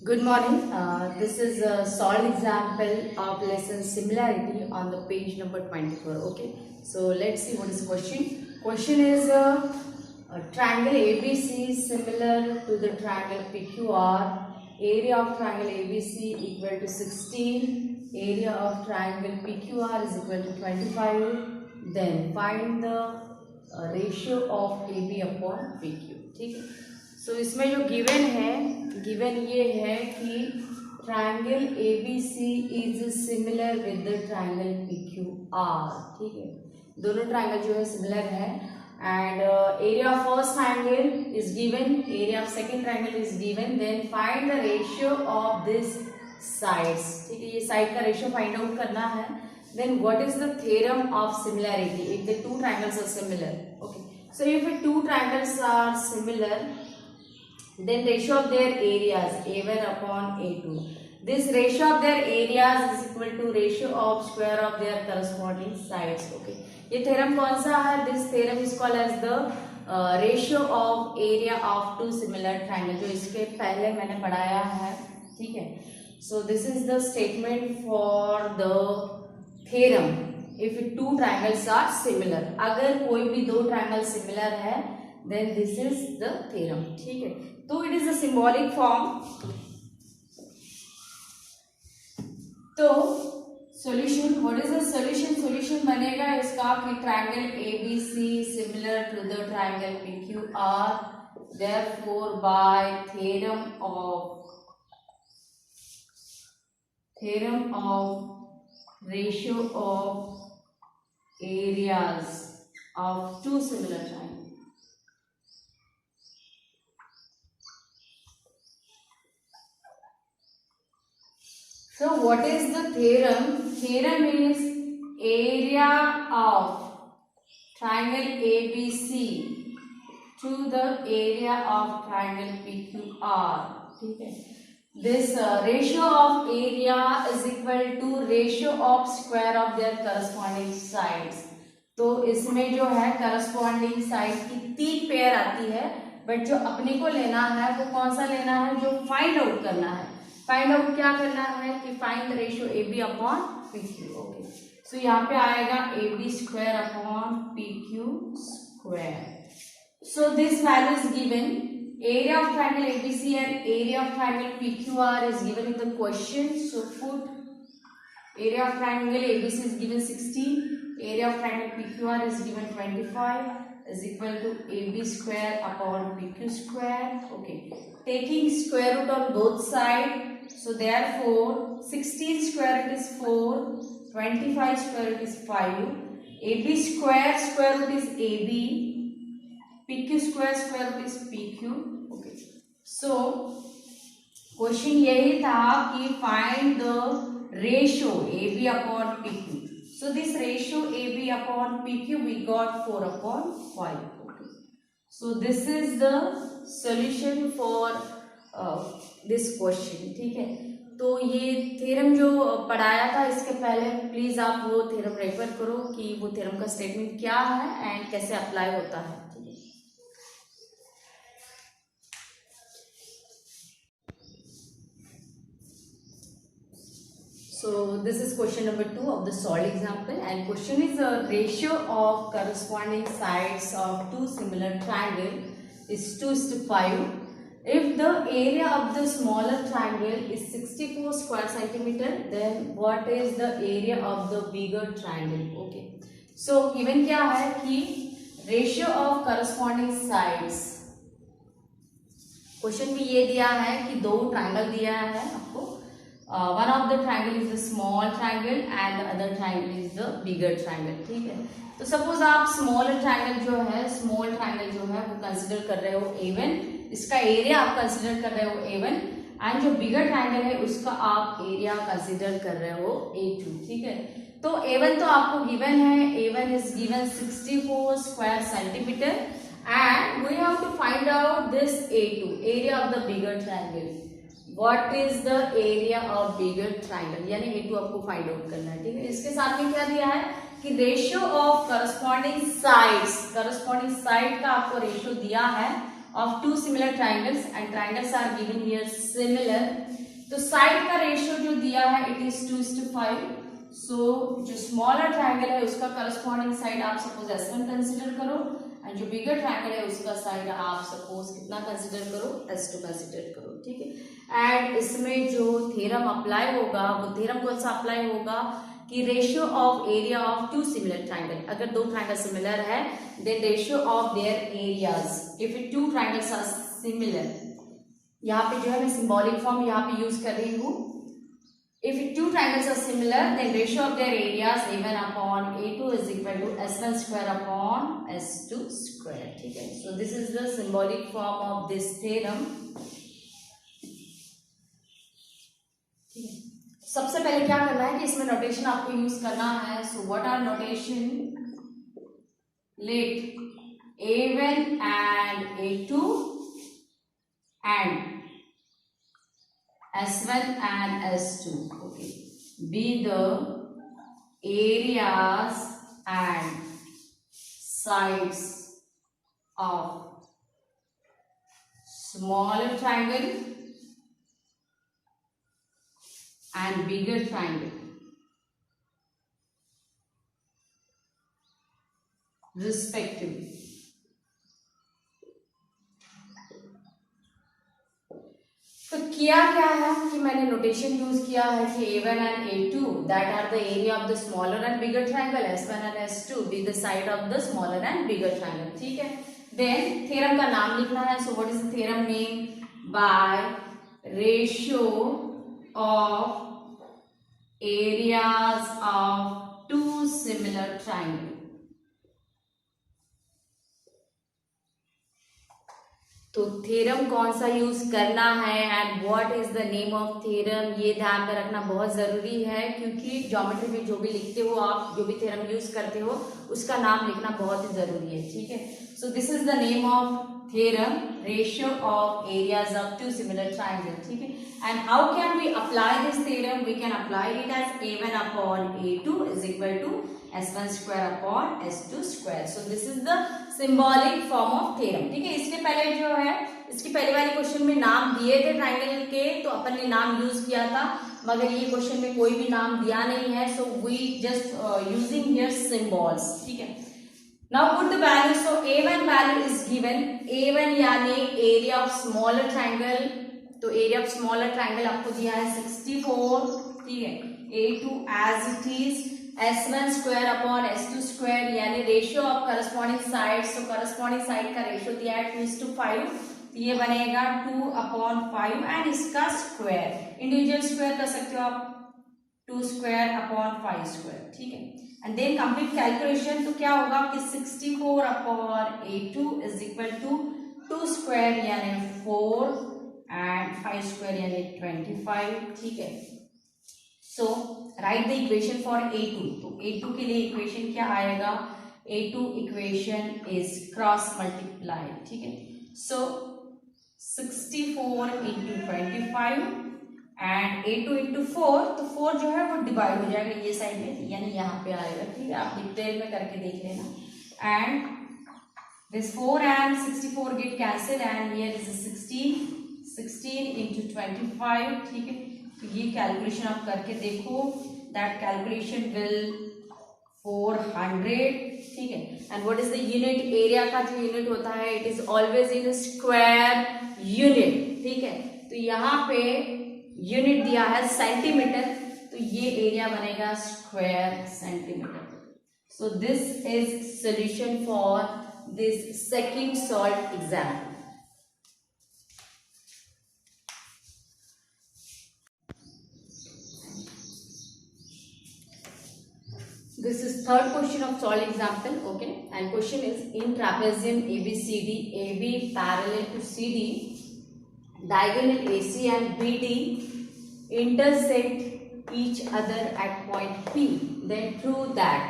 Good morning. This is a solid example of lesson similarity on the page number 24. Okay. So let's see what is question. Question is a triangle ABC is similar to the triangle PQR. Area of triangle ABC equal to 16. Area of triangle PQR is equal to 25. Then find the ratio of AB upon PQ. ठीक है. सो इसमें जो given ये है कि triangle ABC is similar with the triangle PQR. ठीक है, दोनों ट्रायंगल जो है सिमिलर है. And area of first triangle is given, area of second triangle is given. Then find the ratio of this sides. ठीक है, ये साइड का रेशियो फाइंड आउट करना है. Then what is the theorem of similarity if the two triangles are similar. Okay, so if two triangles are similar, then ratio of their areas A1 upon A2. This ratio of their areas is equal to ratio of square of their corresponding sides. Okay, ये theorem कौन सा है? This theorem is called as the ratio of area of two similar triangle, जो इसके पहले मैंने पढ़ाया है. ठीक है, so this is the statement for the theorem if two triangles are similar. अगर कोई भी दो triangle similar है then this is the theorem. ठीक है, तो it is a symbolic form. तो solution, what is the solution? Solution बनेगा इसका कि triangle ABC similar to the triangle PQR. Therefore by theorem of ratio of areas of two similar triangles. So what is the theorem? Theorem is area of triangle ABC to the area of triangle PQR. ठीक है, this ratio of area is equal to ratio of square of their corresponding sides. तो इसमें जो है corresponding sides की 3 pair आती है, but जो अपने को लेना है वो कौन सा लेना है? जो फाइंड आउट करना है. फाइंड आउट क्या करना है कि find the ratio AB upon PQ. Okay, so यहाँ पे आएगा AB square upon PQ square. So this value is given. Area of triangle ABC and area of triangle PQR is given in the question. So put area of triangle ABC is given 16, area of triangle PQR is given 25 is equal to AB square upon PQ square. Okay, taking square root on both sides, so therefore 16 square root is 4, 25 square root is 5, AB square root is AB, PQ square root is PQ. Okay, so question यही था कि find the ratio AB upon PQ. So this ratio AB upon PQ we got 4 upon 5. Okay, so this is the solution for this question. ठीक है, तो ये theorem जो पढ़ाया था इसके पहले प्लीज आप वो थ्योरम रेफर करो कि वो थ्योरम का स्टेटमेंट क्या है एंड कैसे अप्लाई होता है. ठीक है, so this is question number 2 of the solved example, and question is a ratio of corresponding sides of two similar triangle is 2:5. If the area of the smaller triangle is 64 square centimeter, then what is the area of the bigger triangle? Okay, so given क्या है कि ratio of corresponding sides. Question में ये दिया है कि दो triangle दिया है आपको. One of the triangle is the small triangle and the other triangle is the bigger triangle. ठीक है, तो सपोज आप स्मॉल ट्रायंगल जो है वो कंसिडर कर रहे हो A1, इसका एरिया आप कंसिडर कर रहे हो A1, एंड जो बिगर ट्रायंगल है उसका आप एरिया कंसिडर कर रहे हो A2. ठीक है, तो A1 तो आपको गिवन है, A1 is given 64 square centimetre and we have to find out this A2, area of the bigger triangle. What is the area of bigger triangle, यानी A2 आपको फाइंड आउट करना है. ठीक है, इसके साथ में क्या दिया है कि रेशियो ऑफ करस्पॉन्डिंग साइड का आपको रेशियो दिया है of two similar triangles and triangles are given here similar. तो साइड का रेशियो जो दिया है इट इज 2:5. सो जो स्मॉलर ट्राइंगल है उसका करस्पॉन्डिंग साइड आप सपोज S1 कंसिडर करो एंड जो बिगर ट्राइंगल है उसका साइड आप सपोज कितना कंसिडर करो, S2 कंसिडर करो. ठीक है. एंड इसमें जो थ्योरम अप्लाई होगा वो थ्योरम कौन सा अप्लाई होगा कि ratio of area of two similar triangle. अगर दो ट्राइंगल सिमिलर है then ratio of their areas. If two triangles are similar, यहाँ पे जो है मैं सिंबॉलिक फॉर्म यहाँ पे यूज कर रही हूँ. If two triangles are similar, then ratio of their areas A1 upon A2 is equal to S1 square upon S2 square. ठीक है. So this is the symbolic form of this theorem. ठीक है. सबसे पहले क्या करना है कि इसमें नोटेशन आपको यूज करना है. So what are notation? Let A1 and A2 and S1 and S2 okay be the areas and sides of smaller triangle and bigger triangle respectively. तो किया क्या है कि मैंने नोटेशन यूज किया है कि A1 and A2 that are the area of the smaller and bigger triangle, S1 and S2 be the side of the smaller and bigger triangle. ठीक है. देन थ्योरम का नाम लिखना है. So what is the theorem name? By ratio of areas of two similar triangle. तो theorem कौन सा use करना है and what is the name of theorem, ये ध्यान में रखना बहुत जरूरी है क्योंकि ज्योमेट्री में जो भी लिखते हो आप, जो भी थ्योरम यूज करते हो उसका नाम लिखना बहुत ही जरूरी है. ठीक है. So this is the name of theorem, ratio of areas of two similar triangle. ठीक है. And how can we apply this theorem? We can apply it as A1 upon A2 is equal to S1 square upon S2 square. So this is the symbolic form of theorem. ठीक है. इसके पहले जो है, इसकी पहले वाले question में नाम दिए थे ट्राइंगल के तो अपन ने नाम यूज किया था, मगर ये क्वेश्चन में कोई भी नाम दिया नहीं है. So we just using here symbols. ठीक है. Now put the value. So A1 value is given. A1 यानी एरिया ऑफ स्मॉलर ट्राइंगल. तो एरिया ऑफ स्मॉलर ट्राइंगल आपको दिया है 64. ठीक है. A2 as it is S1 square upon S2 square यानी रेशियो ऑफ करस्पॉन्डिंग साइड्स. तो corresponding side का रेशियो दिया है 2:5. तो ये बनेगा 2/5 एंड इसका स्क्वायर इंडिविजुअल स्क्वायर कर सकते हो आप 2 स्क्वायर अपॉन 5 स्क्वायर. ठीक है. And then complete calculation. तो क्या होगा कि 64 upon A2 is equal to 2 square यानी 4 एंड 5 स्क्वायर यानी 25. ठीक है. So write the equation for A2. तो A2 के लिए इक्वेशन क्या आएगा? A2 equation is cross multiply. ठीक है. सो 64 into 25 एंड A2 into 4. तो 4 जो है वो डिवाइड हो जाएगा ये साइड में यानी यहाँ पे आएगा. ठीक है. आप डिटेल में करके देख लेना. And this 4 and 64 get cancel and here is 16 into 25. ठीक है. तो ये कैलकुलेशन आप करके देखो. That calculation will 400. ठीक है. And what is the unit? Area का जो यूनिट होता है it is always in square unit. ठीक है. तो यहाँ पे यूनिट दिया है सेंटीमीटर. तो ये एरिया बनेगा square centimetre. So this is solution for this second solve example. This is third question of solved example. Okay. And question is in trapezium ABCD, AB parallel to CD, diagonal AC and BD intersect each other at point P. Then prove that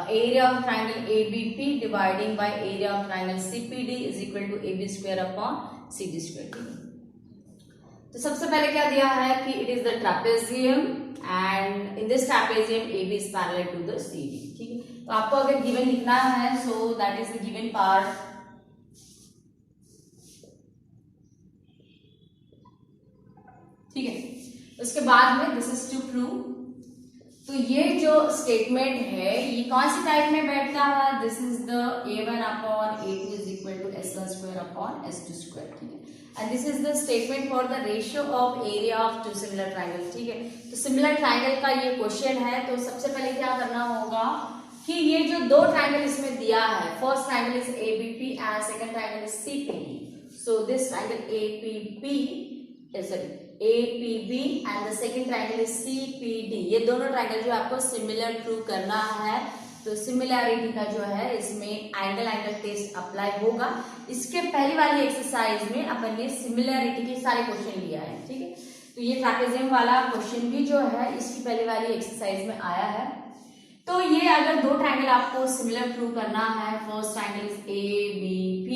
area of triangle ABP dividing by area of triangle CPD is equal to AB square upon CD square. तो सबसे पहले क्या दिया है कि it is the trapezium and in this trapezium AB is parallel to the CD. ठीक है. तो आपको अगर given लिखना है so that is the given part. ठीक है। उसके बाद में दिस इज टू प्रूव, तो ये जो स्टेटमेंट है ये कौन सी टाइप में बैठता है, this is the a1 upon a2 is equal to s1 square upon s2 square, ठीक है। And this is the statement for the ratio of area of two similar triangle, ठीक है। तो सिमिलर ट्राइंगल का ये क्वेश्चन है, तो सबसे पहले क्या करना होगा कि ये जो दो ट्राइंगल इसमें दिया है, first triangle is ABP and second triangle is CPD, so this triangle APB and the second triangle is CPD, ये दोनों ट्राइंगल जो आपको सिमिलर प्रूव करना है, तो सिमिलैरिटी का जो है इसमें एंगल टेस्ट अप्लाई होगा। इसके पहली वाली एक्सरसाइज में अपन ने सिमिलैरिटी के सारे क्वेश्चन लिया है, ठीक है। तो ये ट्रैपेजियम वाला क्वेश्चन भी जो है इसकी पहली वाली एक्सरसाइज में आया है। तो ये अगर दो ट्राइंगल आपको सिमिलर प्रूव करना है, first triangle is ABP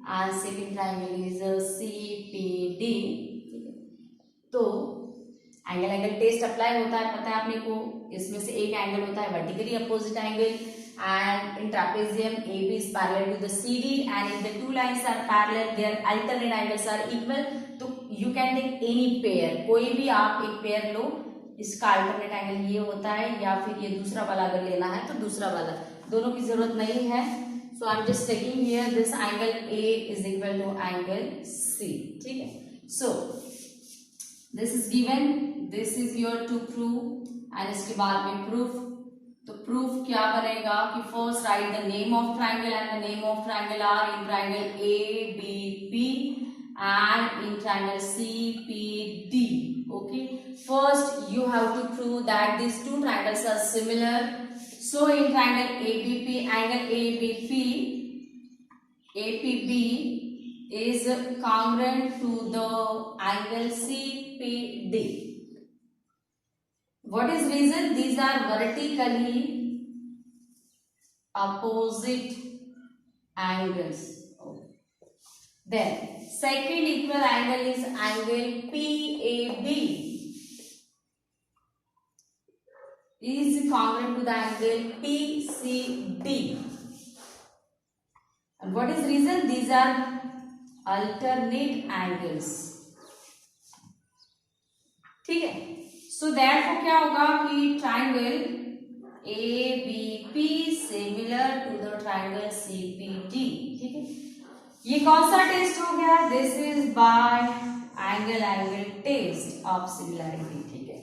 and second triangle is CPD, तो एंगल टेस्ट अप्लाई होता है, पता है आपने को। इसमें से एक एंगल होता है vertically opposite angle, and in trapezium AB is parallel to the CD and if the two lines are parallel their alternate angles are equal, तो you can take any pair, कोई भी आप एक पेयर लो, इसका alternate angle ये होता है, या फिर ये दूसरा वाला अगर लेना है तो दूसरा वाला, दोनों की जरूरत नहीं है। So I am just taking here this angle A is equal to angle C, ठीक है। So this is given, this is your to prove and इसके बाद में प्रूफ। तो प्रूफ क्या करेगा कि first write the name of triangle and the name of triangle are in triangle ABP and in triangle CPD. Okay, first you have to prove that these two triangles are similar. So in triangle ABP, angle APB is congruent to the angle CPD. What is reason? These are vertically opposite angles. Then second equal angle is angle PAB is congruent to the angle PCD. And what is reason? These are alternate angles. ठीक है। So therefore क्या होगा कि triangle ABP similar to the triangle CPD, ठीक है। ये कौन सा टेस्ट हो गया, this is by angle test of similarity, ठीक है।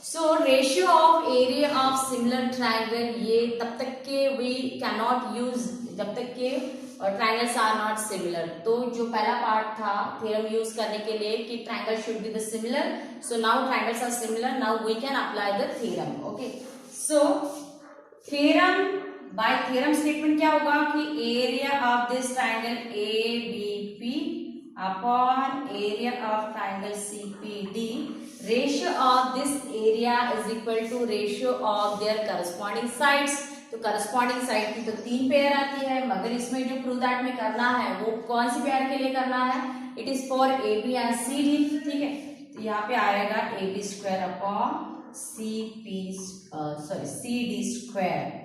So ratio of area of similar triangle, ये तब तक के वी कैन नॉट यूज जब तक के ट्राइंगल्स आर नॉट सिमिलर। तो जो पहला पार्ट था थ्योरम यूज करने के लिए कि triangle should be the similar, so now triangles are similar, now we can apply the theorem. Okay, so theorem, by theorem statement क्या होगा कि area of this triangle ABP upon area of triangle CPD, ratio of this area is equal to ratio of their corresponding sides. तो corresponding side की तो 3 pair आती है, मगर इसमें जो प्रूव दैट में करना है वो कौन सी पेयर के लिए करना है, it is for AB and CD, ठीक है। तो यहाँ पे आएगा AB square upon CD square,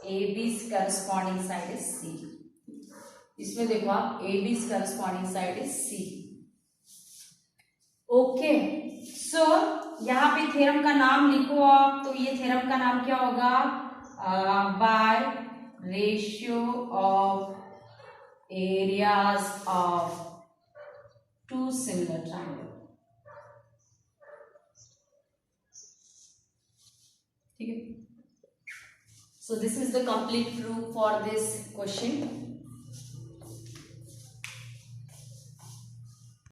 AB's corresponding side is C. इसमें देखो आप AB's corresponding side is C. Okay, so यहाँ पे थ्योरम का नाम लिखो आप, तो ये थ्योरम का नाम क्या होगा, by ratio of areas of two similar triangle, ठीक है। So this is the complete proof for this question.